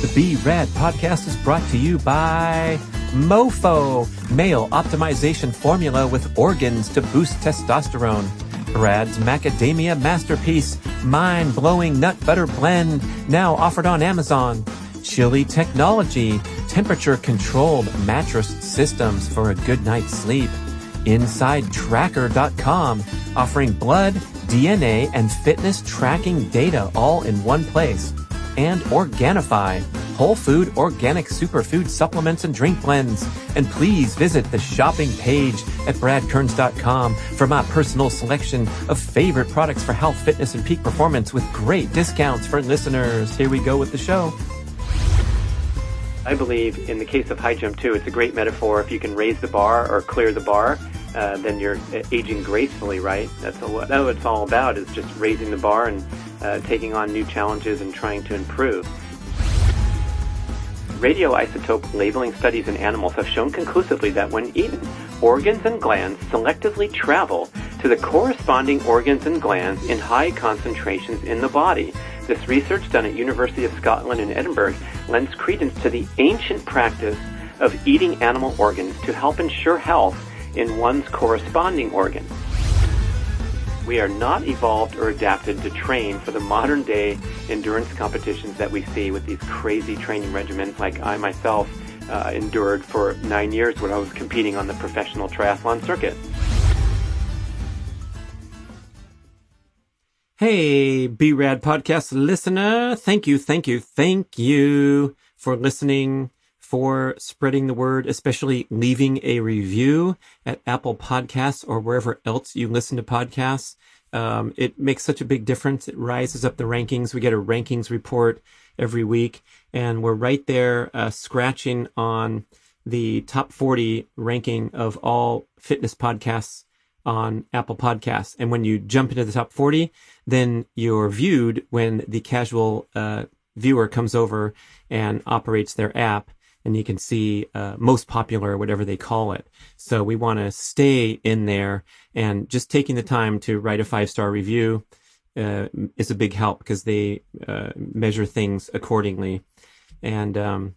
The B.rad podcast is brought to you by MOFO, male optimization formula with organs to boost testosterone. B.rad's macadamia masterpiece, mind-blowing nut butter blend, now offered on Amazon. Chili Technology, temperature-controlled mattress systems for a good night's sleep. InsideTracker.com, offering blood, DNA, and fitness tracking data all in one place. And Organifi, whole food organic superfood supplements and drink blends. And please visit the shopping page at bradkearns.com for my personal selection of favorite products for health, fitness, and peak performance with great discounts for listeners. Here we go with the show. I believe in the case of high jump too, it's a great metaphor. If you can raise the bar or clear the bar, then you're aging gracefully, right? That's what it's all about, is just raising the bar and taking on new challenges and trying to improve. Radioisotope labeling studies in animals have shown conclusively that when eaten, organs and glands selectively travel to the corresponding organs and glands in high concentrations in the body. This research done at University of Scotland in Edinburgh lends credence to the ancient practice of eating animal organs to help ensure health in one's corresponding organ. We are not evolved or adapted to train for the modern day endurance competitions that we see with these crazy training regimens like I myself endured for 9 years when I was competing on the professional triathlon circuit. Hey, B.rad podcast listener. Thank you for listening, for spreading the word, especially leaving a review at Apple Podcasts or wherever else you listen to podcasts. It makes such a big difference. It rises up the rankings. We get a rankings report every week, and we're right there scratching on the top 40 ranking of all fitness podcasts on Apple Podcasts. And when you jump into the top 40, then you're viewed when the casual viewer comes over and operates their app, and you can see most popular, or whatever they call it. So we want to stay in there, and just taking the time to write a 5-star review is a big help, because they measure things accordingly. And you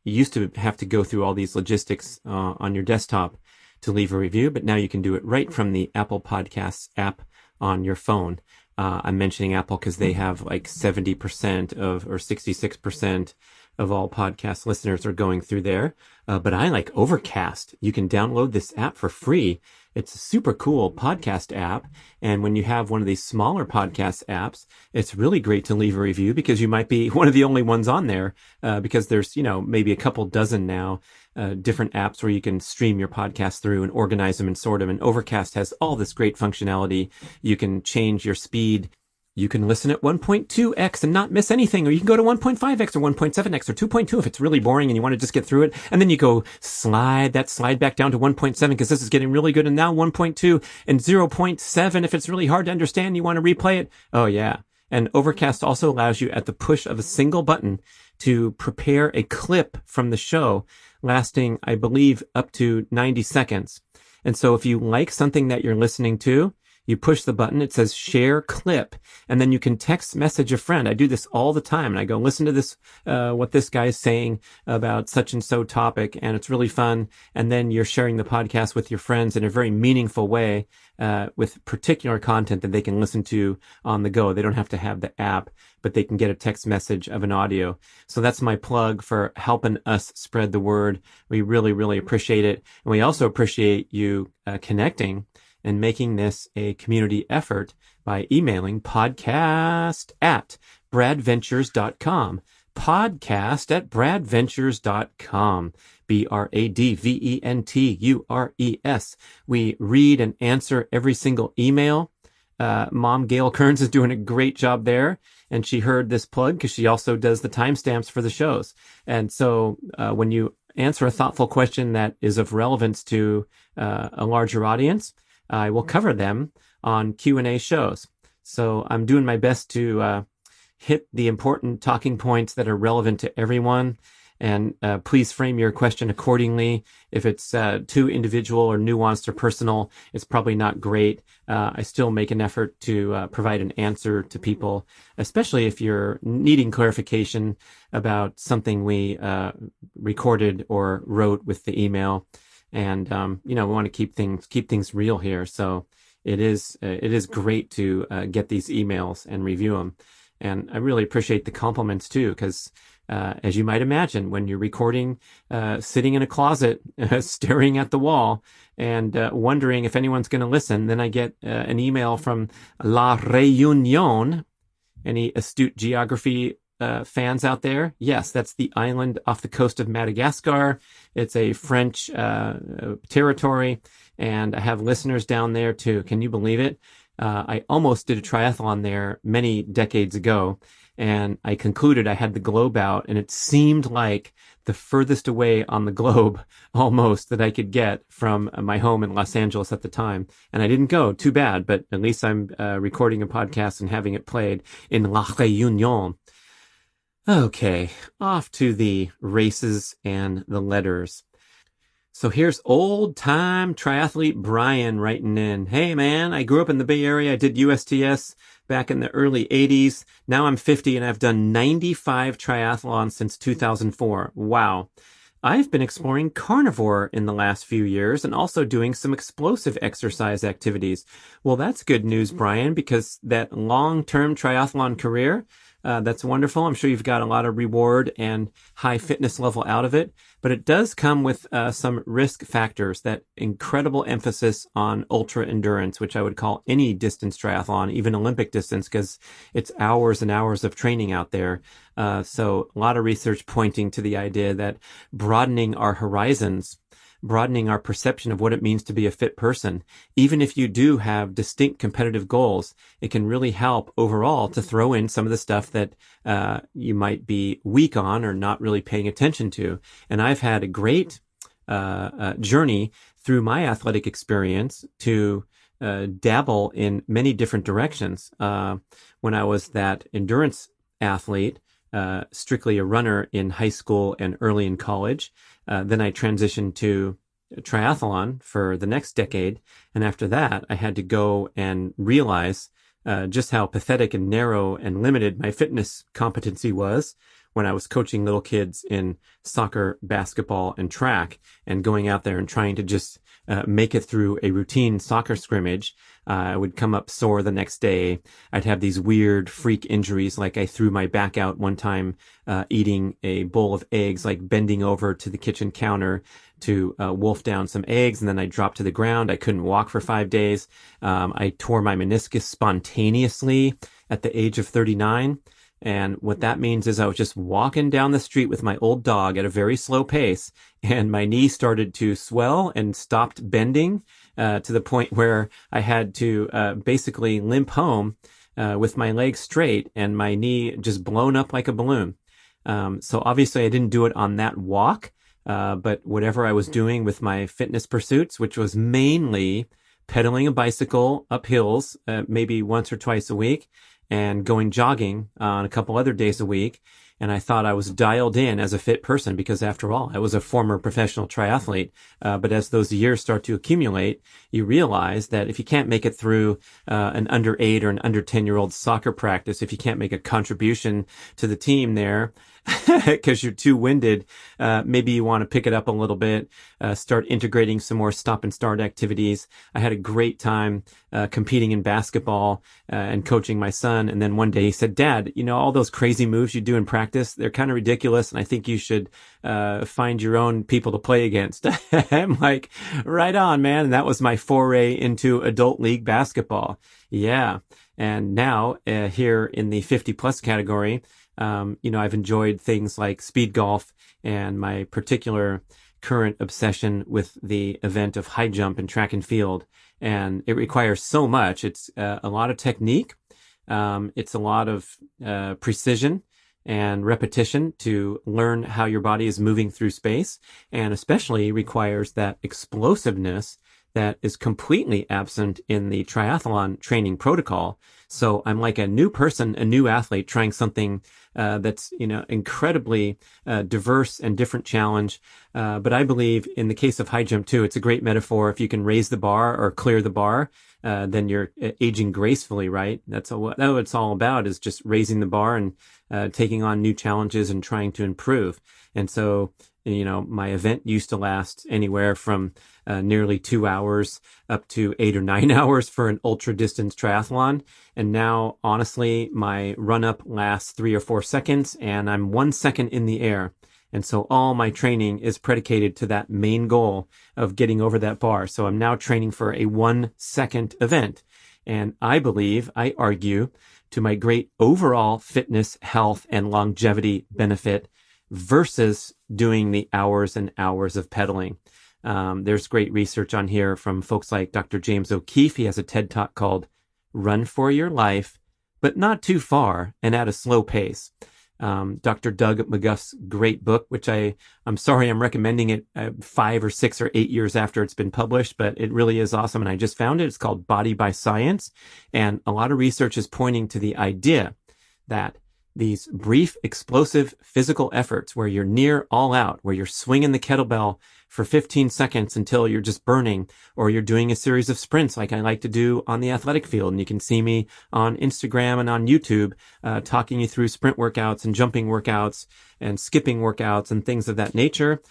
used to have to go through all these logistics on your desktop to leave a review, but now you can do it right from the Apple Podcasts app on your phone. I'm mentioning Apple because they have like 70% or 66% of all podcast listeners are going through there. But I like Overcast. You can download this app for free. It's a super cool podcast app. And when you have one of these smaller podcast apps, it's really great to leave a review, because you might be one of the only ones on there, because there's, maybe a couple dozen now, different apps where you can stream your podcast through and organize them and sort them. And Overcast has all this great functionality. You can change your speed. You can listen at 1.2x and not miss anything, or you can go to 1.5x or 1.7x or 2.2 if it's really boring and you want to just get through it. And then you go slide back down to 1.7 because this is getting really good. And now 1.2 and 0.7 if it's really hard to understand, you want to replay it. Oh yeah. And Overcast also allows you at the push of a single button to prepare a clip from the show lasting, I believe, up to 90 seconds. And so if you like something that you're listening to, you push the button, it says share clip, and then you can text message a friend. I do this all the time, and I go, listen to this, what this guy is saying about such and so topic, and it's really fun. And then you're sharing the podcast with your friends in a very meaningful way, with particular content that they can listen to on the go. They don't have to have the app, but they can get a text message of an audio. So that's my plug for helping us spread the word. We really, really appreciate it. And we also appreciate you connecting and making this a community effort by emailing podcast@bradventures.com. podcast@bradventures.com. BRADVENTURES. We read and answer every single email. Mom Gail Kearns is doing a great job there, and she heard this plug because she also does the timestamps for the shows. And so when you answer a thoughtful question that is of relevance to a larger audience, I will cover them on Q&A shows. So I'm doing my best to hit the important talking points that are relevant to everyone. And please frame your question accordingly. If it's too individual or nuanced or personal, it's probably not great. I still make an effort to provide an answer to people, especially if you're needing clarification about something we recorded or wrote with the email. And we want to keep things real here. So it is great to get these emails and review them. And I really appreciate the compliments too, because as you might imagine, when you're recording, sitting in a closet, staring at the wall, and wondering if anyone's going to listen, then I get an email from La Réunion. Any astute geography fans out there? Yes, that's the island off the coast of Madagascar. It's a French territory, and I have listeners down there too. Can you believe it? I almost did a triathlon there many decades ago, and I concluded I had the globe out, and it seemed like the furthest away on the globe almost that I could get from my home in Los Angeles at the time. And I didn't go. Too bad, but at least I'm recording a podcast and having it played in La Réunion. Okay, off to the races and the letters. So here's old-time triathlete Brian writing in. Hey, man, I grew up in the Bay Area. I did USTS back in the early 80s. Now I'm 50 and I've done 95 triathlons since 2004. Wow. I've been exploring carnivore in the last few years and also doing some explosive exercise activities. Well, that's good news, Brian, because that long-term triathlon career, that's wonderful. I'm sure you've got a lot of reward and high fitness level out of it, but it does come with some risk factors, that incredible emphasis on ultra endurance, which I would call any distance triathlon, even Olympic distance, because it's hours and hours of training out there. So a lot of research pointing to the idea that broadening our horizons, broadening our perception of what it means to be a fit person, even if you do have distinct competitive goals, it can really help overall to throw in some of the stuff that you might be weak on or not really paying attention to. And I've had a great journey through my athletic experience to dabble in many different directions. When I was that endurance athlete, strictly a runner in high school and early in college. Then I transitioned to triathlon for the next decade. And after that, I had to go and realize just how pathetic and narrow and limited my fitness competency was when I was coaching little kids in soccer, basketball, and track, and going out there and trying to just make it through a routine soccer scrimmage. I would come up sore the next day. I'd have these weird freak injuries, like I threw my back out one time eating a bowl of eggs, like bending over to the kitchen counter to wolf down some eggs, and then I dropped to the ground. I couldn't walk for 5 days. I tore my meniscus spontaneously at the age of 39. And what that means is I was just walking down the street with my old dog at a very slow pace, and my knee started to swell and stopped bending to the point where I had to basically limp home with my legs straight and my knee just blown up like a balloon. So obviously I didn't do it on that walk, but whatever I was doing with my fitness pursuits, which was mainly pedaling a bicycle up hills, maybe once or twice a week, and going jogging on a couple other days a week. And I thought I was dialed in as a fit person because, after all, I was a former professional triathlete. But as those years start to accumulate, you realize that if you can't make it through an under 8 or an under 10-year-old soccer practice, if you can't make a contribution to the team there because you're too winded, maybe you want to pick it up a little bit, start integrating some more stop and start activities. I had a great time competing in basketball and coaching my son. And then one day he said, "Dad, you know, all those crazy moves you do in practice, they're kind of ridiculous. And I think you should find your own people to play against." I'm like, right on, man. And that was my foray into adult league basketball. Yeah. And now here in the 50 plus category, I've enjoyed things like speed golf and my particular current obsession with the event of high jump and track and field. And it requires so much. It's a lot of technique. It's a lot of precision and repetition to learn how your body is moving through space, and especially requires that explosiveness that is completely absent in the triathlon training protocol. So I'm like a new person, a new athlete trying something that's, incredibly diverse and different challenge. But I believe in the case of high jump too, it's a great metaphor. If you can raise the bar or clear the bar, then you're aging gracefully, right? That's what it's all about, is just raising the bar and taking on new challenges and trying to improve. And so, my event used to last anywhere from nearly 2 hours up to 8 or 9 hours for an ultra distance triathlon. And now, honestly, my run up lasts 3 or 4 seconds and I'm 1 second in the air. And so all my training is predicated to that main goal of getting over that bar. So I'm now training for a 1 second event. And I argue, to my great overall fitness, health, and longevity benefit versus doing the hours and hours of pedaling. There's great research on here from folks like Dr. James O'Keefe. He has a TED Talk called Run for Your Life, but not too far and at a slow pace. Dr. Doug McGuff's great book, which I'm sorry I'm recommending it 5 or 6 or 8 years after it's been published, but it really is awesome. And I just found it. It's called Body by Science. And a lot of research is pointing to the idea that these brief, explosive physical efforts where you're near all out, where you're swinging the kettlebell for 15 seconds until you're just burning, or you're doing a series of sprints like I like to do on the athletic field. And you can see me on Instagram and on YouTube talking you through sprint workouts and jumping workouts and skipping workouts and things of that nature.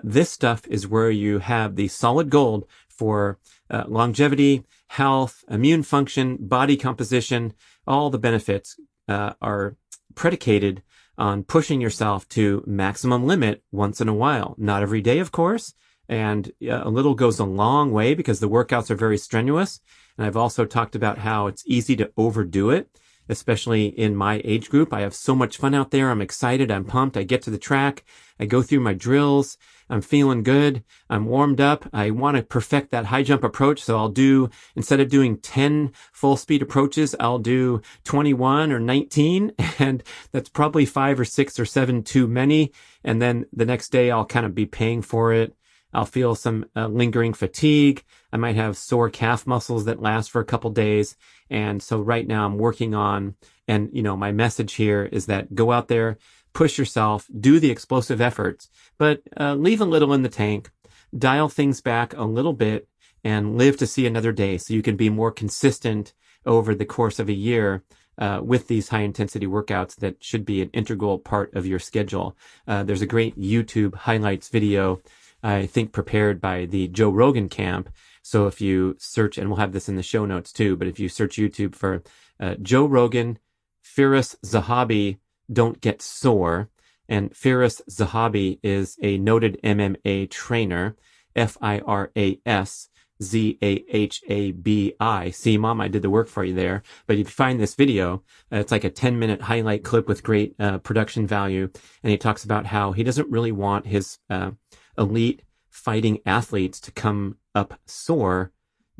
This stuff is where you have the solid gold for longevity, health, immune function, body composition. All the benefits are predicated on pushing yourself to maximum limit once in a while. Not every day, of course, and a little goes a long way because the workouts are very strenuous. And I've also talked about how it's easy to overdo it, especially in my age group. I have so much fun out there. I'm excited. I'm pumped. I get to the track. I go through my drills. I'm feeling good. I'm warmed up. I want to perfect that high jump approach. So instead of doing 10 full speed approaches, I'll do 21 or 19. And that's probably 5 or 6 or 7 too many. And then the next day I'll kind of be paying for it. I'll feel some lingering fatigue. I might have sore calf muscles that last for a couple days. And so right now I'm working on, and my message here is that go out there, push yourself, do the explosive efforts, but leave a little in the tank, dial things back a little bit, and live to see another day so you can be more consistent over the course of a year with these high intensity workouts that should be an integral part of your schedule. There's a great YouTube highlights video, I think prepared by the Joe Rogan camp. So if you search, and we'll have this in the show notes too, but if you search YouTube for Joe Rogan, Firas Zahabi, Don't Get Sore. And Firas Zahabi is a noted MMA trainer, Firas Zahabi. See, Mom, I did the work for you there. But if you find this video, it's like a 10-minute highlight clip with great production value. And he talks about how he doesn't really want his elite fighting athletes to come up sore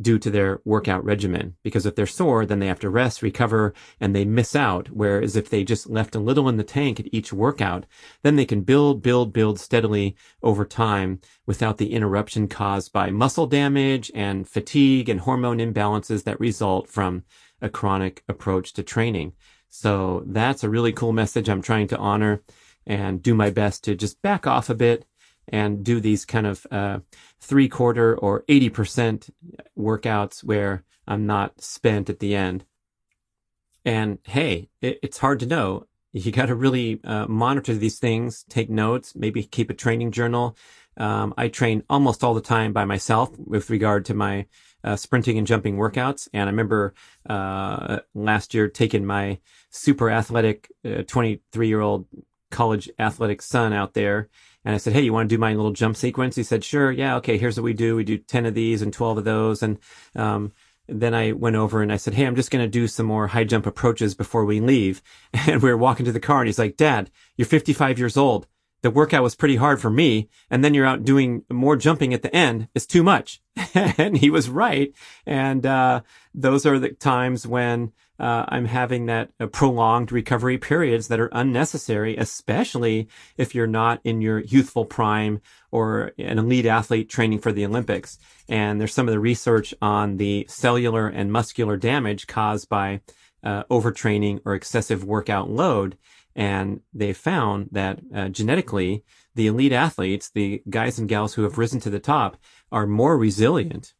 due to their workout regimen. Because if they're sore, then they have to rest, recover, and they miss out. Whereas if they just left a little in the tank at each workout, then they can build steadily over time without the interruption caused by muscle damage and fatigue and hormone imbalances that result from a chronic approach to training. So that's a really cool message I'm trying to honor and do my best to just back off a bit and do these kind of 3/4 or 80% workouts where I'm not spent at the end. And hey, it's hard to know. You got to really monitor these things, take notes, maybe keep a training journal. I train almost all the time by myself with regard to my sprinting and jumping workouts. And I remember last year taking my super athletic 23-year-old college athletic son out there. And I said, hey, you want to do my little jump sequence? He said, sure. Yeah. Okay. Here's what we do. We do 10 of these and 12 of those. And then I went over and I said, hey, I'm just going to do some more high jump approaches before we leave. And we were walking to the car and he's like, Dad, you're 55 years old. The workout was pretty hard for me. And then you're out doing more jumping at the end. It's too much. And he was right. And those are the times when I'm having that prolonged recovery periods that are unnecessary, especially if you're not in your youthful prime or an elite athlete training for the Olympics. And there's some of the research on the cellular and muscular damage caused by overtraining or excessive workout load. And they found that genetically, the elite athletes, the guys and gals who have risen to the top, are more resilient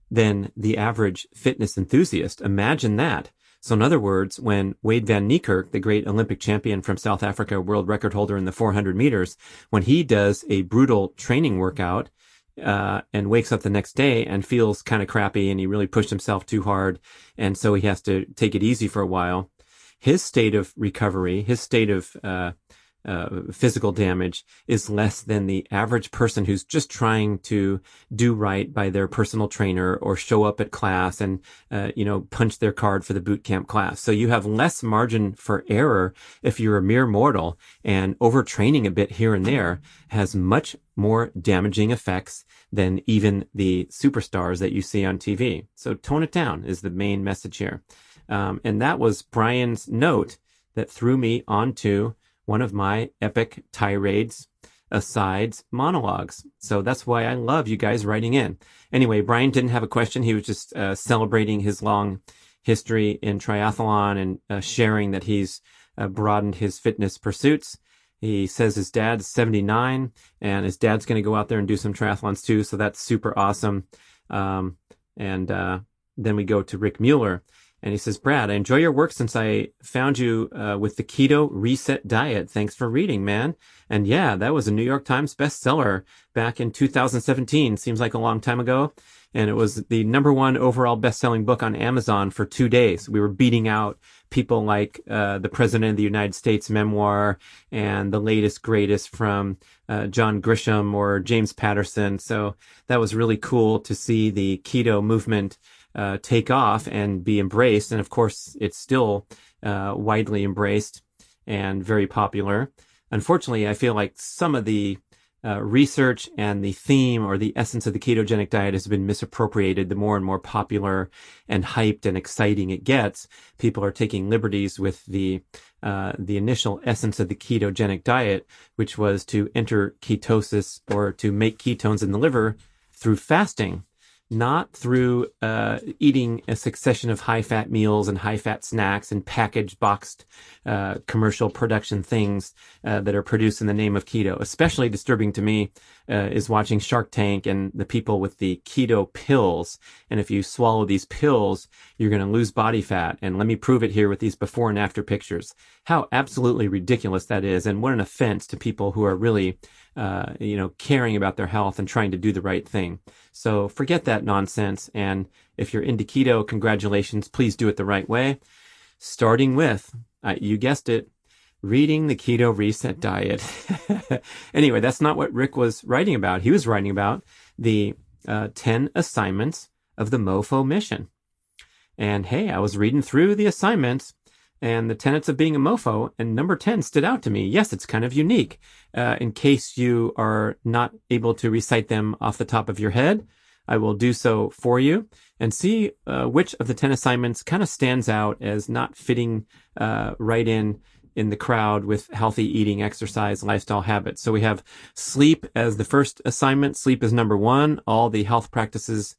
than the average fitness enthusiast. Imagine that. So in other words, when Wade van Niekerk, the great Olympic champion from South Africa, world record holder in the 400 meters, when he does a brutal training workout and wakes up the next day and feels kind of crappy and he really pushed himself too hard, and so he has to take it easy for a while, his state of recovery, his state of physical damage is less than the average person who's just trying to do right by their personal trainer or show up at class and, punch their card for the boot camp class. So you have less margin for error if you're a mere mortal, and overtraining a bit here and there has much more damaging effects than even the superstars that you see on TV. So tone it down is the main message here. And that was Brian's note that threw me onto one of my epic tirades, asides, monologues. So that's why I love you guys writing in. Anyway, Brian didn't have a question. He was just celebrating his long history in triathlon and sharing that he's broadened his fitness pursuits. He says his dad's 79 and his dad's going to go out there and do some triathlons too. So that's super awesome. And then we go to Rick Mueller. And he says, Brad, I enjoy your work since I found you with the Keto Reset Diet. Thanks for reading, man. And yeah, that was a New York Times bestseller back in 2017. Seems like a long time ago. And it was the #1 overall best-selling book on Amazon for 2 days. We were beating out people like the President of the United States memoir and the latest greatest from John Grisham or James Patterson. So that was really cool to see the keto movement take off and be embraced. And of course, it's still widely embraced and very popular. Unfortunately, I feel like some of the research and the theme or the essence of the ketogenic diet has been misappropriated. The more and more popular and hyped and exciting it gets, people are taking liberties with the initial essence of the ketogenic diet, which was to enter ketosis or to make ketones in the liver through fasting, not through eating a succession of high-fat meals and high-fat snacks and packaged, boxed commercial production things that are produced in the name of keto. Especially disturbing to me is watching Shark Tank and the people with the keto pills. And if you swallow these pills, you're going to lose body fat. And let me prove it here with these before and after pictures. How absolutely ridiculous that is, and what an offense to people who are really caring about their health and trying to do the right thing. So forget that nonsense. And if you're into keto, congratulations. Please do it the right way. Starting with, you guessed it, reading the Keto Reset Diet. Anyway, that's not what Rick was writing about. He was writing about the 10 assignments of the MOFO mission. And hey, I was reading through the assignments and the tenets of being a MOFO, and number 10 stood out to me. Yes, it's kind of unique. In case you are not able to recite them off the top of your head, I will do so for you and see which of the 10 assignments kind of stands out as not fitting right in the crowd with healthy eating, exercise, lifestyle habits. So we have sleep as the first assignment. Sleep is number 1. All the health practices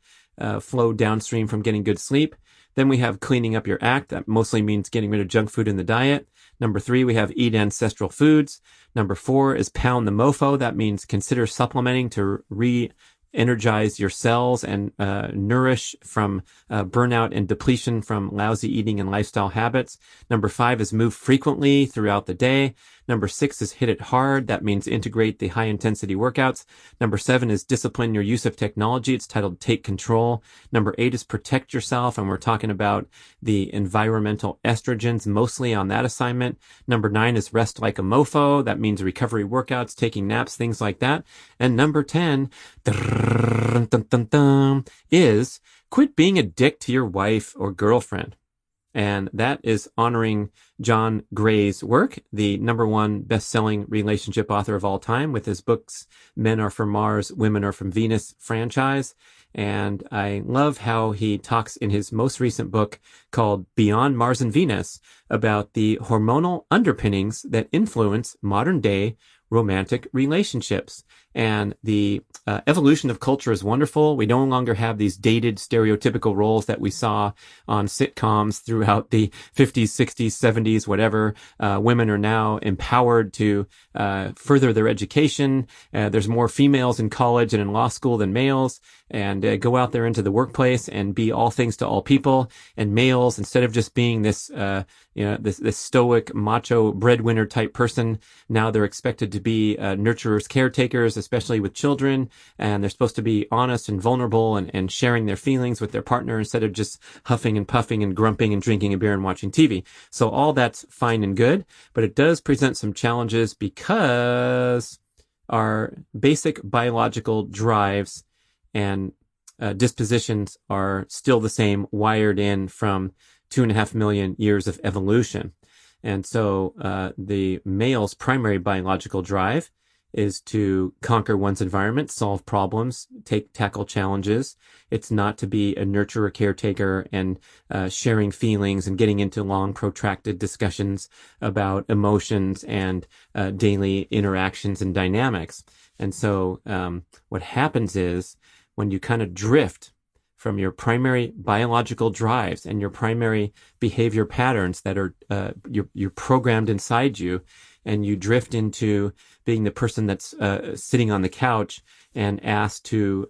flow downstream from getting good sleep. Then we have cleaning up your act. That mostly means getting rid of junk food in the diet. Number 3, we have eat ancestral foods. Number 4 is pound the MOFO. That means consider supplementing to re-energize your cells and nourish from burnout and depletion from lousy eating and lifestyle habits. Number 5 is move frequently throughout the day. Number 6 is hit it hard. That means integrate the high intensity workouts. Number 7 is discipline your use of technology. It's titled Take Control. Number 8 is protect yourself. And we're talking about the environmental estrogens mostly on that assignment. Number 9 is rest like a MOFO. That means recovery workouts, taking naps, things like that. And number 10 is quit being a dick to your wife or girlfriend. And that is honoring John Gray's work, the #1 best-selling relationship author of all time, with his books Men Are From Mars, Women Are From Venus franchise. And I love how he talks in his most recent book called Beyond Mars and Venus about the hormonal underpinnings that influence modern day romantic relationships. And the evolution of culture is wonderful. We no longer have these dated stereotypical roles that we saw on sitcoms throughout the 50s, 60s, 70s, whatever. Women are now empowered to further their education. There's more females in college and in law school than males, and go out there into the workplace and be all things to all people. And males, instead of just being this this stoic, macho breadwinner type person, now they're expected to be nurturers, caretakers, especially with children, and they're supposed to be honest and vulnerable and sharing their feelings with their partner instead of just huffing and puffing and grumping and drinking a beer and watching TV. So all that's fine and good, but it does present some challenges because our basic biological drives and dispositions are still the same, wired in from 2.5 million years of evolution. And so the male's primary biological drive is to conquer one's environment, solve problems, tackle challenges. It's not to be a nurturer, caretaker, and sharing feelings and getting into long, protracted discussions about emotions and daily interactions and dynamics. And so what happens is when you kind of drift from your primary biological drives and your primary behavior patterns that are you're programmed inside you, and you drift into being the person that's sitting on the couch and asked to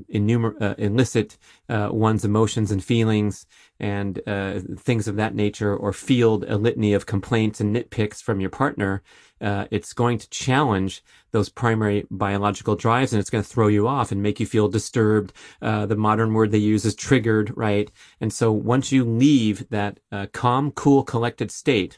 elicit one's emotions and feelings and things of that nature, or field a litany of complaints and nitpicks from your partner, it's going to challenge those primary biological drives, and it's going to throw you off and make you feel disturbed. The modern word they use is triggered, right? And so once you leave that calm, cool, collected state,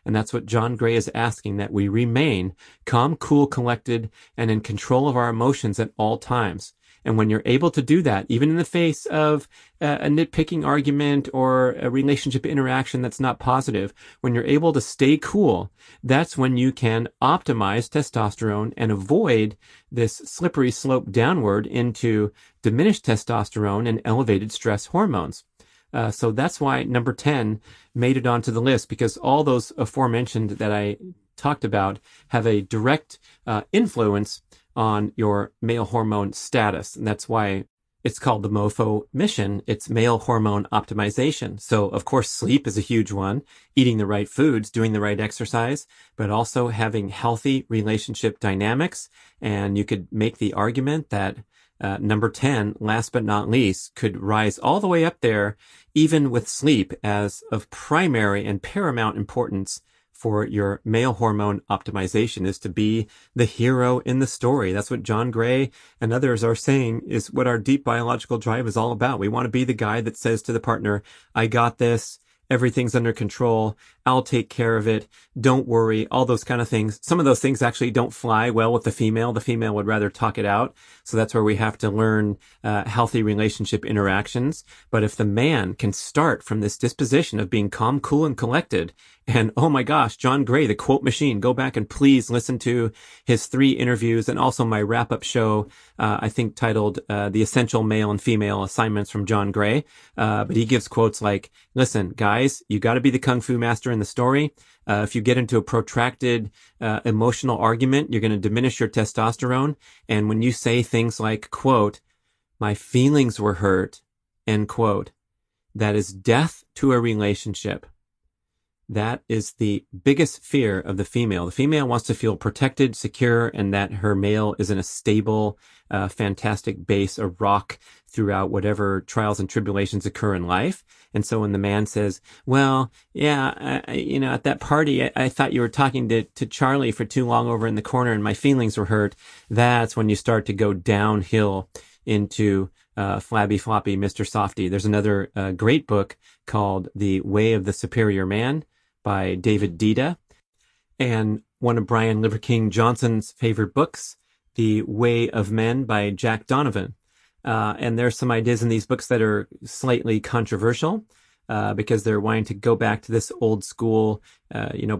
and that's what John Gray is asking, that we remain calm, cool, collected, and in control of our emotions at all times. And when you're able to do that, even in the face of a nitpicking argument or a relationship interaction that's not positive, when you're able to stay cool, that's when you can optimize testosterone and avoid this slippery slope downward into diminished testosterone and elevated stress hormones. So that's why number 10 made it onto the list, because all those aforementioned that I talked about have a direct influence on your male hormone status. And that's why it's called the MOFO mission. It's male hormone optimization. So, of course, sleep is a huge one, eating the right foods, doing the right exercise, but also having healthy relationship dynamics. And you could make the argument that number 10, last but not least, could rise all the way up there, even with sleep, as of primary and paramount importance for your male hormone optimization, is to be the hero in the story. That's what John Gray and others are saying is what our deep biological drive is all about. We want to be the guy that says to the partner, I got this. Everything's under control. I'll take care of it. Don't worry. All those kind of things. Some of those things actually don't fly well with the female. The female would rather talk it out. So that's where we have to learn healthy relationship interactions. But if the man can start from this disposition of being calm, cool, and collected, and oh my gosh, John Gray, the quote machine, go back and please listen to his 3 interviews and also my wrap-up show, I think titled The Essential Male and Female Assignments from John Gray. But he gives quotes like, listen, guys, you got to be the kung fu master in the story. If you get into a protracted emotional argument, you're going to diminish your testosterone. And when you say things like, quote, my feelings were hurt, end quote, that is death to a relationship. That is the biggest fear of the female. The female wants to feel protected, secure, and that her male is in a stable, fantastic base, a rock throughout whatever trials and tribulations occur in life. And so when the man says, well, yeah, at that party, I thought you were talking to Charlie for too long over in the corner and my feelings were hurt, that's when you start to go downhill into flabby floppy Mr. Softy. There's another great book called The Way of the Superior Man by David Dida, and one of Brian Liver King Johnson's favorite books, The Way of Men by Jack Donovan. And there's some ideas in these books that are slightly controversial, because they're wanting to go back to this old school,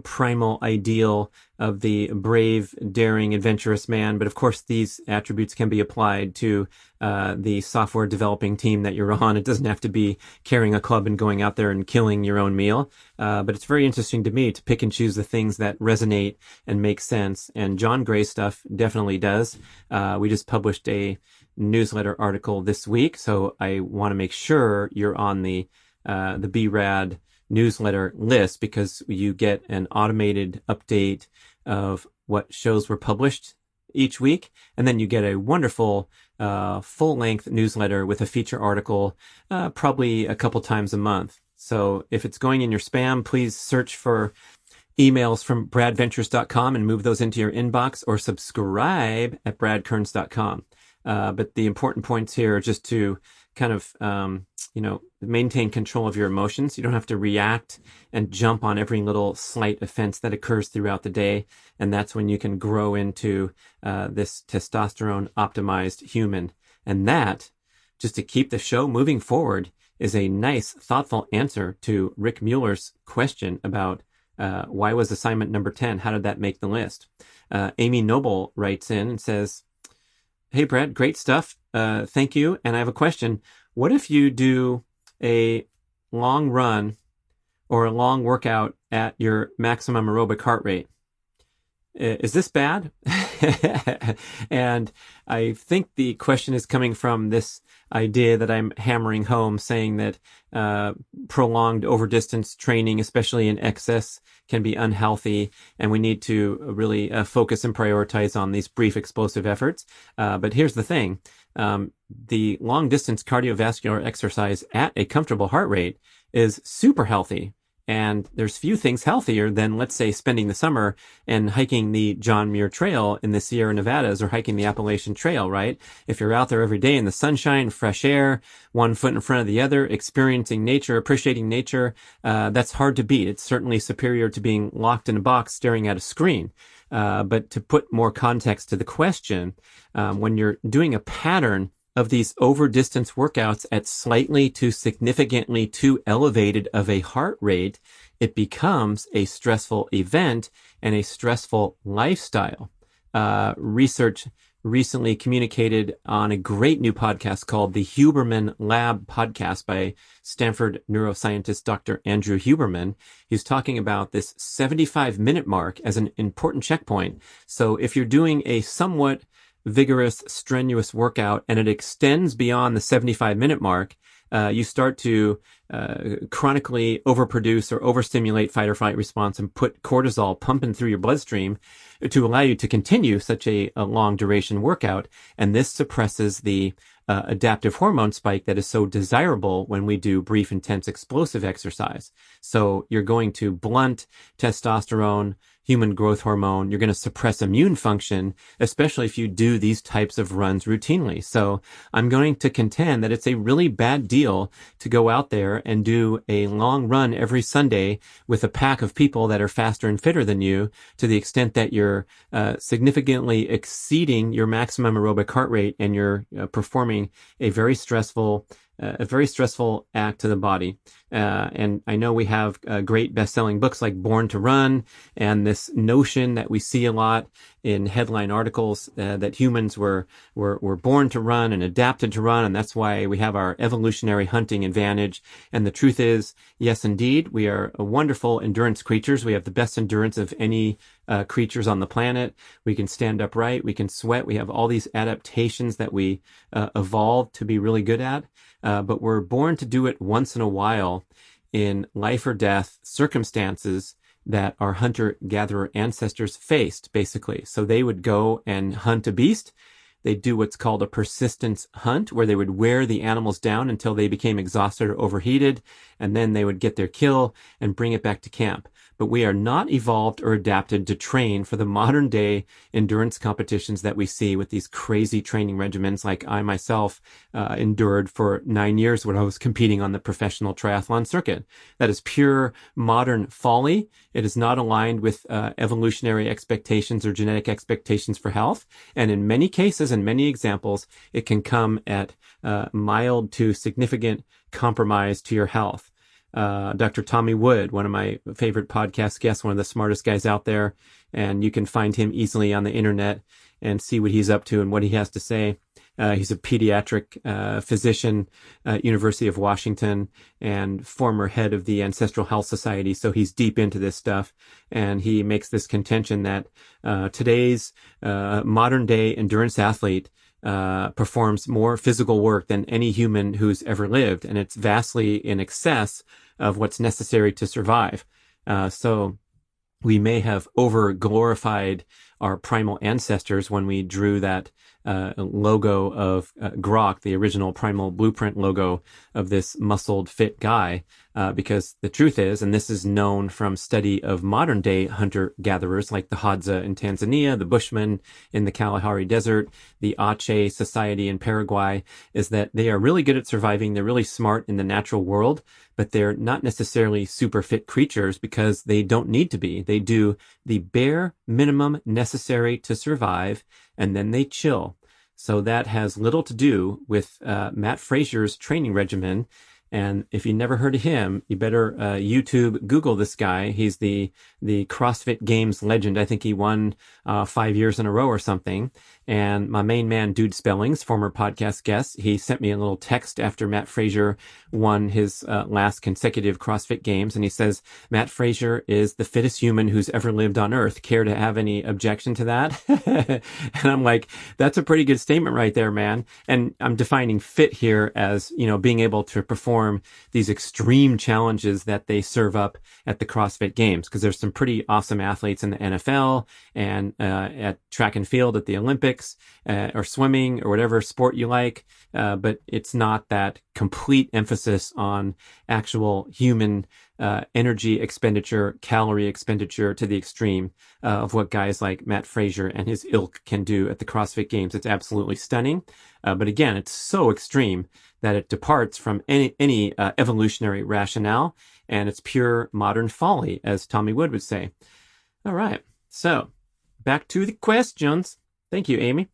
primal ideal of the brave, daring, adventurous man. But of course, these attributes can be applied to the software developing team that you're on. It doesn't have to be carrying a club and going out there and killing your own meal. But it's very interesting to me to pick and choose the things that resonate and make sense. And John Gray's stuff definitely does. We just published a newsletter article this week, so I want to make sure you're on the B.rad newsletter list, because you get an automated update of what shows were published each week, and then you get a wonderful full-length newsletter with a feature article probably a couple times a month. So if it's going in your spam, please search for emails from bradventures.com and move those into your inbox, or subscribe at bradkearns.com. But the important points here are just to kind of, maintain control of your emotions. You don't have to react and jump on every little slight offense that occurs throughout the day. And that's when you can grow into this testosterone optimized human. And that, just to keep the show moving forward, is a nice, thoughtful answer to Rick Mueller's question about why was assignment number 10? How did that make the list? Amy Noble writes in and says, "Hey, Brad, great stuff. Thank you. And I have a question. What if you do a long run or a long workout at your maximum aerobic heart rate? Is this bad?" And I think the question is coming from this idea that I'm hammering home, saying that prolonged over-distance training, especially in excess, can be unhealthy, and we need to really focus and prioritize on these brief explosive efforts. But here's the thing. The long-distance cardiovascular exercise at a comfortable heart rate is super healthy. And there's few things healthier than, let's say, spending the summer and hiking the John Muir Trail in the Sierra Nevadas, or hiking the Appalachian Trail, right? If you're out there every day in the sunshine, fresh air, one foot in front of the other, experiencing nature, appreciating nature, that's hard to beat. It's certainly superior to being locked in a box staring at a screen. But to put more context to the question, when you're doing a pattern of these over distance workouts at slightly to significantly too elevated of a heart rate, it becomes a stressful event and a stressful lifestyle. Research recently communicated on a great new podcast called the Huberman Lab podcast by Stanford neuroscientist Dr. Andrew Huberman. He's talking about this 75-minute mark as an important checkpoint. So if you're doing a somewhat vigorous, strenuous workout and it extends beyond the 75-minute mark, you start to chronically overproduce or overstimulate fight or flight response and put cortisol pumping through your bloodstream to allow you to continue such a long duration workout. And this suppresses the adaptive hormone spike that is so desirable when we do brief, intense, explosive exercise. So you're going to blunt testosterone, human growth hormone. You're going to suppress immune function, especially if you do these types of runs routinely. So I'm going to contend that it's a really bad deal to go out there and do a long run every Sunday with a pack of people that are faster and fitter than you, to the extent that you're significantly exceeding your maximum aerobic heart rate, and you're performing a very stressful act to the body. And I know we have great best-selling books like Born to Run, and this notion that we see a lot in headline articles that humans were born to run and adapted to run, and that's why we have our evolutionary hunting advantage. And the truth is, yes, indeed, we are wonderful endurance creatures. We have the best endurance of any creatures on the planet. We can stand upright. We can sweat. We have all these adaptations that we evolved to be really good at. But we're born to do it once in a while in life or death circumstances that our hunter-gatherer ancestors faced, basically. So they would go and hunt a beast. They'd do what's called a persistence hunt, where they would wear the animals down until they became exhausted or overheated, and then they would get their kill and bring it back to camp. But we are not evolved or adapted to train for the modern day endurance competitions that we see with these crazy training regimens, like I myself endured for 9 years when I was competing on the professional triathlon circuit. That is pure modern folly. It is not aligned with evolutionary expectations or genetic expectations for health. And in many cases and many examples, it can come at mild to significant compromise to your health. Dr. Tommy Wood, one of my favorite podcast guests, one of the smartest guys out there. And you can find him easily on the internet and see what he's up to and what he has to say. He's a pediatric physician at University of Washington and former head of the Ancestral Health Society. So he's deep into this stuff. And he makes this contention that today's modern day endurance athlete performs more physical work than any human who's ever lived. And it's vastly in excess of what's necessary to survive. So we may have over glorified our primal ancestors when we drew that logo of Grok, the original primal blueprint logo of this muscled fit guy, because the truth is, and this is known from study of modern day hunter-gatherers like the Hadza in Tanzania, the Bushmen in the Kalahari Desert, the Ache Society in Paraguay, is that they are really good at surviving. They're really smart in the natural world, but they're not necessarily super fit creatures because they don't need to be. They do the bare minimum necessary to survive, and then they chill. So that has little to do with Matt Fraser's training regimen. And if you never heard of him, you better Google this guy. He's the CrossFit Games legend. I think he won 5 years in a row or something. And my main man, Dude Spellings, former podcast guest, he sent me a little text after Matt Fraser won his last consecutive CrossFit Games. And he says, Matt Fraser is the fittest human who's ever lived on Earth. Care to have any objection to that? And I'm like, that's a pretty good statement right there, man. And I'm defining fit here as, being able to perform these extreme challenges that they serve up at the CrossFit Games, because there's some pretty awesome athletes in the NFL and at track and field at the Olympics or swimming or whatever sport you like, but it's not that complete emphasis on actual human energy expenditure, calorie expenditure to the extreme of what guys like Matt Fraser and his ilk can do at the CrossFit Games. It's absolutely stunning. But again, it's so extreme that it departs from any evolutionary rationale, and it's pure modern folly, as Tommy Wood would say. All right. So back to the questions. Thank you, Amy.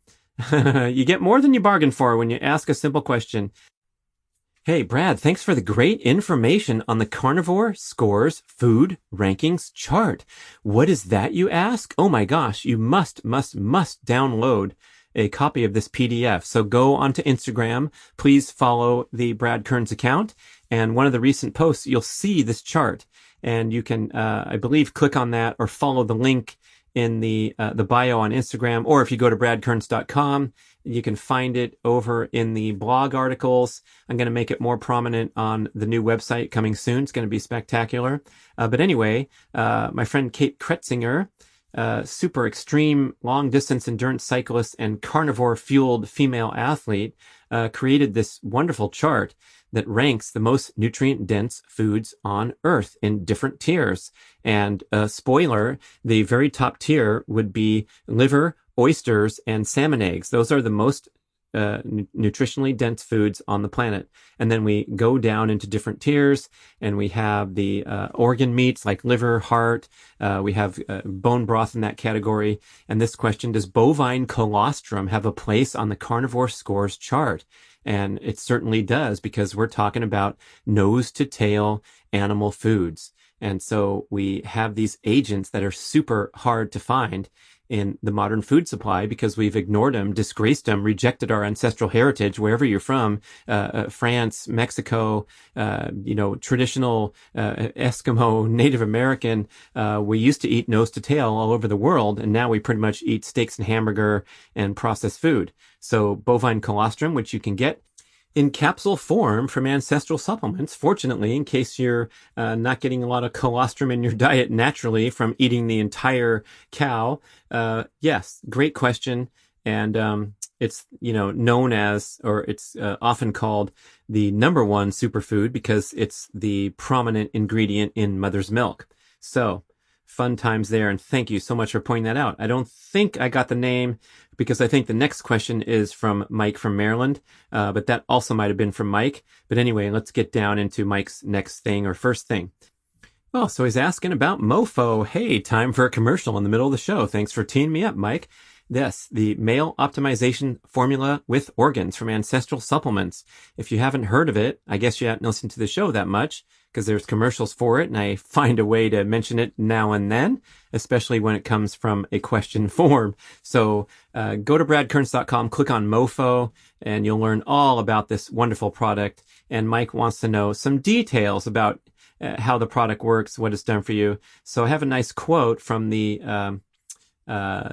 You get more than you bargain for when you ask a simple question. Hey, Brad, thanks for the great information on the Carnivore Scores Food Rankings chart. What is that, you ask? Oh my gosh, you must download a copy of this PDF. So go onto Instagram. Please follow the Brad Kearns account. And one of the recent posts, you'll see this chart. And you can, I believe, click on that or follow the link in the bio on Instagram. Or if you go to bradkearns.com, you can find it over in the blog articles. I'm going to make it more prominent on the new website coming soon. It's going to be spectacular. But anyway, my friend Kate Kretzinger, super extreme long distance endurance cyclist and carnivore fueled female athlete, created this wonderful chart that ranks the most nutrient dense foods on Earth in different tiers. And spoiler, the very top tier would be liver, oysters, and salmon eggs. Those are the most nutritionally dense foods on the planet. And then we go down into different tiers, and we have the organ meats like liver, heart. We have bone broth in that category. And this question, does bovine colostrum have a place on the carnivore scores chart? And it certainly does, because we're talking about nose to tail animal foods. And so we have these agents that are super hard to find in the modern food supply because we've ignored them, disgraced them, rejected our ancestral heritage, wherever you're from, France, Mexico, traditional Eskimo, Native American. We used to eat nose to tail all over the world, and now we pretty much eat steaks and hamburger and processed food. So bovine colostrum, which you can get in capsule form from Ancestral Supplements, fortunately, in case you're not getting a lot of colostrum in your diet naturally from eating the entire cow. Yes, great question. And it's, known as, or it's often called the number one superfood because it's the prominent ingredient in mother's milk. So fun times there. And thank you so much for pointing that out. I don't think I got the name because I think the next question is from Mike from Maryland. But that also might have been from Mike. But anyway, let's get down into Mike's next thing or first thing. Well, so he's asking about MOFO. Hey, time for a commercial in the middle of the show. Thanks for teeing me up, Mike. This, the male optimization formula with organs from Ancestral Supplements. If you haven't heard of it, I guess you haven't listened to the show that much because there's commercials for it, and I find a way to mention it now and then, especially when it comes from a question form. So go to bradkearns.com, click on MOFO, and you'll learn all about this wonderful product. And Mike wants to know some details about how the product works, what it's done for you. So I have a nice quote from the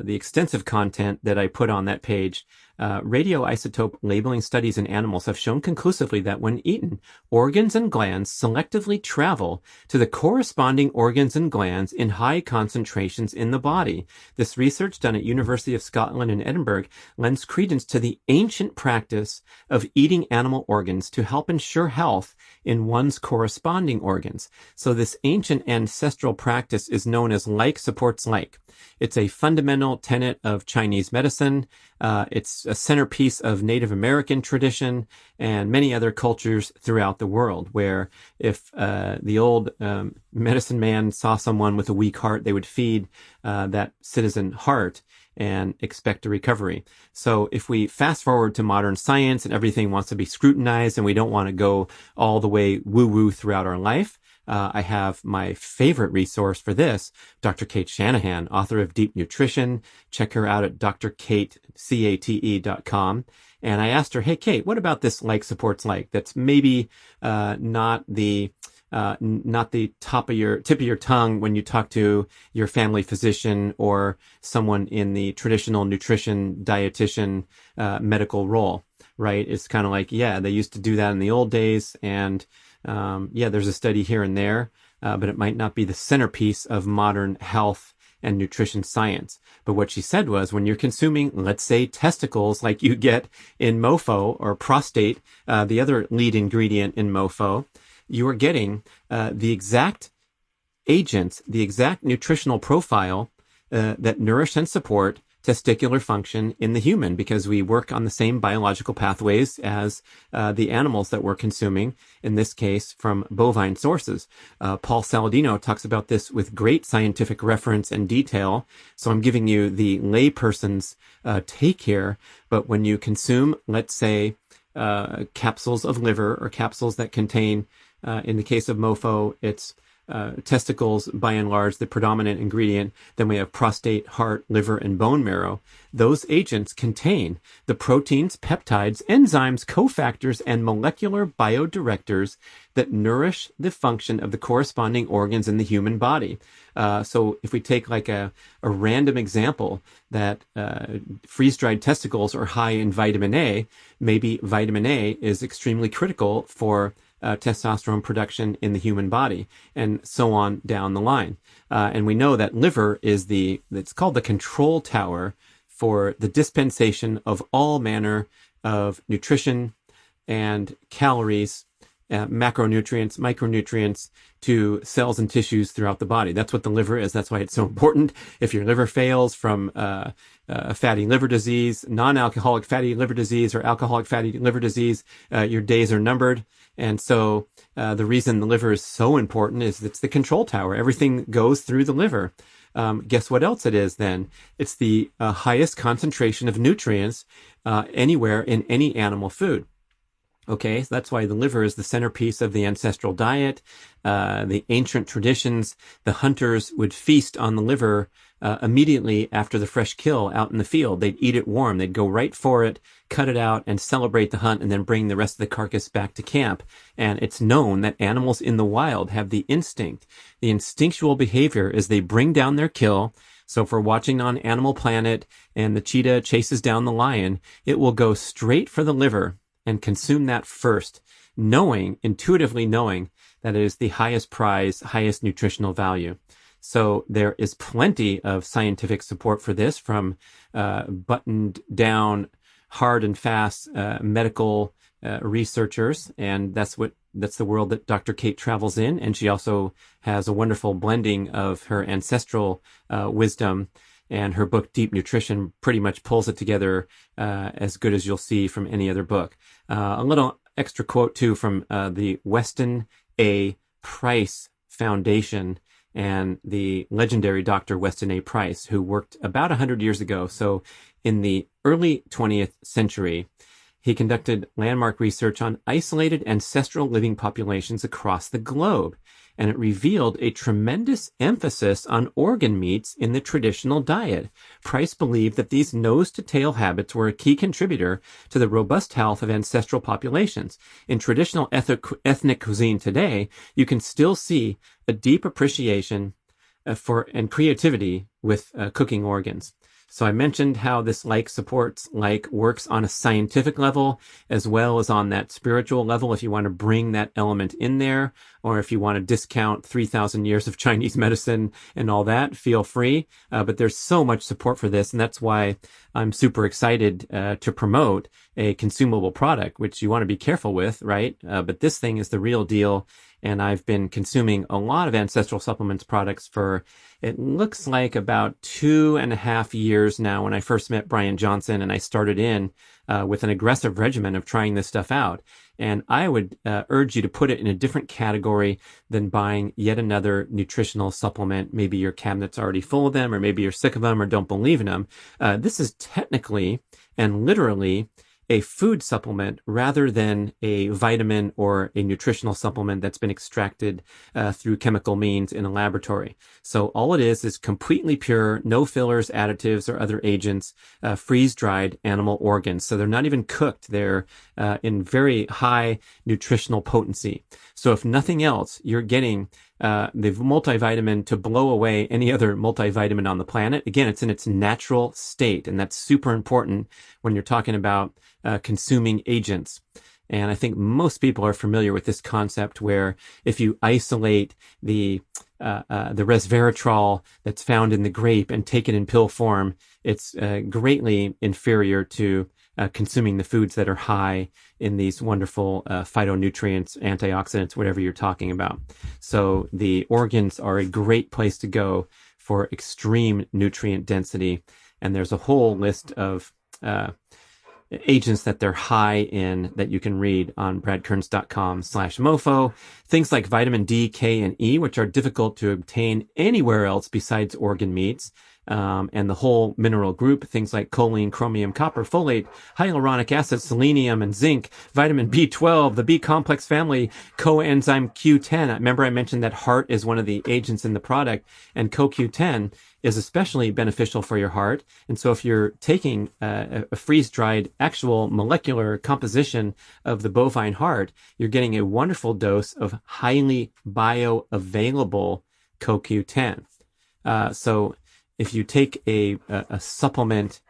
extensive content that I put on that page. Radioisotope labeling studies in animals have shown conclusively that when eaten, organs and glands selectively travel to the corresponding organs and glands in high concentrations in the body. This research done at University of Scotland in Edinburgh lends credence to the ancient practice of eating animal organs to help ensure health in one's corresponding organs. So this ancient ancestral practice is known as like supports like. It's a fundamental tenet of Chinese medicine. It's a centerpiece of Native American tradition and many other cultures throughout the world, where if the old medicine man saw someone with a weak heart, they would feed that citizen heart and expect a recovery. So if we fast forward to modern science and everything wants to be scrutinized and we don't want to go all the way woo-woo throughout our life, I have my favorite resource for this, Dr. Kate Shanahan, author of Deep Nutrition. Check her out at drkate.com. And I asked her, hey, Kate, what about this like supports like? That's maybe not the tip of your tongue when you talk to your family physician or someone in the traditional nutrition dietitian medical role, right? It's kind of like, yeah, they used to do that in the old days, and there's a study here and there, but it might not be the centerpiece of modern health and nutrition science. But what she said was, when you're consuming, let's say, testicles like you get in MOFO, or prostate, the other lead ingredient in MOFO, you are getting the exact agents, the exact nutritional profile that nourish and support testicular function in the human, because we work on the same biological pathways as the animals that we're consuming, in this case from bovine sources. Paul Saladino talks about this with great scientific reference and detail, so I'm giving you the layperson's take here. But when you consume, let's say, capsules of liver, or capsules that contain, in the case of MOFO, it's testicles, by and large, the predominant ingredient. Then we have prostate, heart, liver, and bone marrow. Those agents contain the proteins, peptides, enzymes, cofactors, and molecular biodirectors that nourish the function of the corresponding organs in the human body. So if we take like a random example, that freeze-dried testicles are high in vitamin A, maybe vitamin A is extremely critical for testosterone production in the human body, and so on down the line. And we know that liver is it's called the control tower for the dispensation of all manner of nutrition and calories, macronutrients, micronutrients to cells and tissues throughout the body. That's what the liver is. That's why it's so important. If your liver fails from fatty liver disease, non-alcoholic fatty liver disease, or alcoholic fatty liver disease, your days are numbered. And so the reason the liver is so important is it's the control tower. Everything goes through the liver. Guess what else it is then? It's the highest concentration of nutrients anywhere in any animal food. Okay, so that's why the liver is the centerpiece of the ancestral diet. The ancient traditions, the hunters would feast on the liver immediately after the fresh kill out in the field. They'd eat it warm. They'd go right for it, cut it out, and celebrate the hunt, and then bring the rest of the carcass back to camp. And it's known that animals in the wild have the instinct. The instinctual behavior is they bring down their kill. So if we're watching on Animal Planet and the cheetah chases down the lion, it will go straight for the liver and consume that first, intuitively knowing that it is the highest prize, highest nutritional value. So there is plenty of scientific support for this from buttoned down, hard and fast medical researchers, and that's the world that Dr. Kate travels in. And she also has a wonderful blending of her ancestral wisdom, and her book, Deep Nutrition, pretty much pulls it together as good as you'll see from any other book. A little extra quote, too, from the Weston A. Price Foundation and the legendary Dr. Weston A. Price, who worked about 100 years ago. So in the early 20th century, he conducted landmark research on isolated ancestral living populations across the globe, and it revealed a tremendous emphasis on organ meats in the traditional diet. Price believed that these nose-to-tail habits were a key contributor to the robust health of ancestral populations. In traditional ethnic cuisine today, you can still see a deep appreciation for and creativity with cooking organs. So I mentioned how this supports works on a scientific level as well as on that spiritual level. If you want to bring that element in there, or if you want to discount 3,000 years of Chinese medicine and all that, feel free. But there's so much support for this, and that's why I'm super excited to promote a consumable product, which you want to be careful with, right? But this thing is the real deal. And I've been consuming a lot of Ancestral Supplements products for, it looks like about 2.5 years now. When I first met Brian Johnson and I started in with an aggressive regimen of trying this stuff out. And I would urge you to put it in a different category than buying yet another nutritional supplement. Maybe your cabinet's already full of them, or maybe you're sick of them or don't believe in them. This is technically and literally a food supplement rather than a vitamin or a nutritional supplement that's been extracted through chemical means in a laboratory. So all it is completely pure, no fillers, additives, or other agents, freeze-dried animal organs. So they're not even cooked. They're in very high nutritional potency. So if nothing else, you're getting the multivitamin to blow away any other multivitamin on the planet. Again, it's in its natural state, and that's super important when you're talking about consuming agents. And I think most people are familiar with this concept where if you isolate the resveratrol that's found in the grape and take it in pill form, it's greatly inferior to consuming the foods that are high in these wonderful phytonutrients, antioxidants, whatever you're talking about. So the organs are a great place to go for extreme nutrient density. And there's a whole list of agents that they're high in that you can read on bradkearns.com/mofo. Things like vitamin D, K, and E, which are difficult to obtain anywhere else besides organ meats. And the whole mineral group, things like choline, chromium, copper, folate, hyaluronic acid, selenium, and zinc, vitamin B12, the B complex family, coenzyme Q10. Remember I mentioned that heart is one of the agents in the product, and CoQ10 is especially beneficial for your heart. And so if you're taking a freeze-dried actual molecular composition of the bovine heart, you're getting a wonderful dose of highly bioavailable CoQ10. So if you take a supplement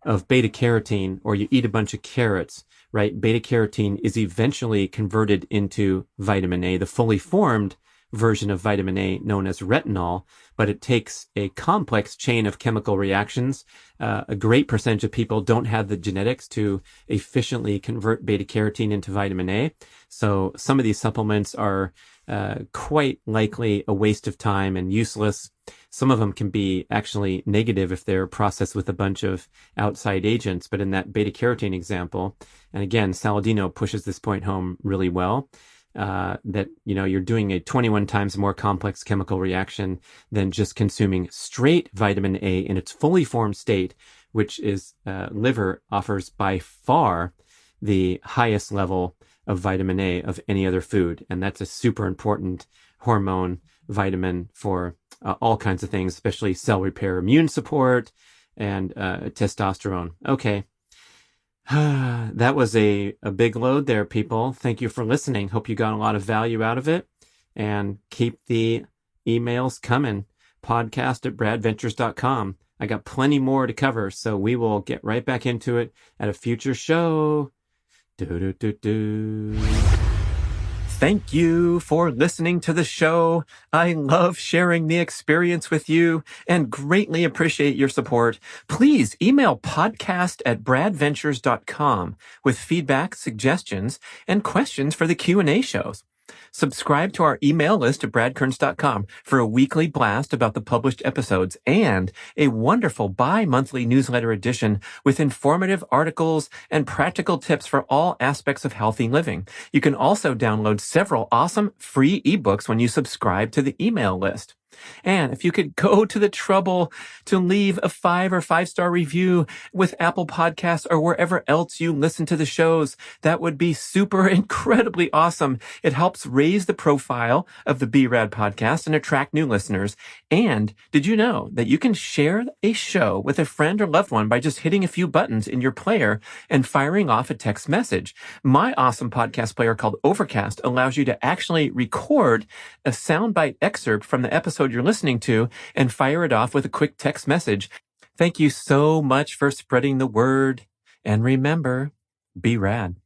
of beta carotene, or you eat a bunch of carrots, right? Beta carotene is eventually converted into vitamin A, the fully formed version of vitamin A known as retinol, but it takes a complex chain of chemical reactions. A great percentage of people don't have the genetics to efficiently convert beta carotene into vitamin A. So some of these supplements are quite likely a waste of time and useless. Some of them can be actually negative if they're processed with a bunch of outside agents. But in that beta carotene example, and again, Saladino pushes this point home really well, that, you're doing a 21 times more complex chemical reaction than just consuming straight vitamin A in its fully formed state, which is liver offers by far the highest level of vitamin A of any other food. And that's a super important hormone vitamin for all kinds of things, especially cell repair, immune support, and testosterone. Okay. That was a big load there, people. Thank you for listening. Hope you got a lot of value out of it. And keep the emails coming. podcast@bradventures.com. I got plenty more to cover, so we will get right back into it at a future show. Thank you for listening to the show. I love sharing the experience with you and greatly appreciate your support. Please email podcast@bradventures.com with feedback, suggestions, and questions for the Q&A shows. Subscribe to our email list at bradkearns.com for a weekly blast about the published episodes and a wonderful bi-monthly newsletter edition with informative articles and practical tips for all aspects of healthy living. You can also download several awesome free ebooks when you subscribe to the email list. And if you could go to the trouble to leave a 5 or 5-star review with Apple Podcasts or wherever else you listen to the shows, that would be super incredibly awesome. It helps raise the profile of the B.rad podcast and attract new listeners. And did you know that you can share a show with a friend or loved one by just hitting a few buttons in your player and firing off a text message? My awesome podcast player called Overcast allows you to actually record a soundbite excerpt from the episode you're listening to and fire it off with a quick text message. Thank you so much for spreading the word. And remember, be rad.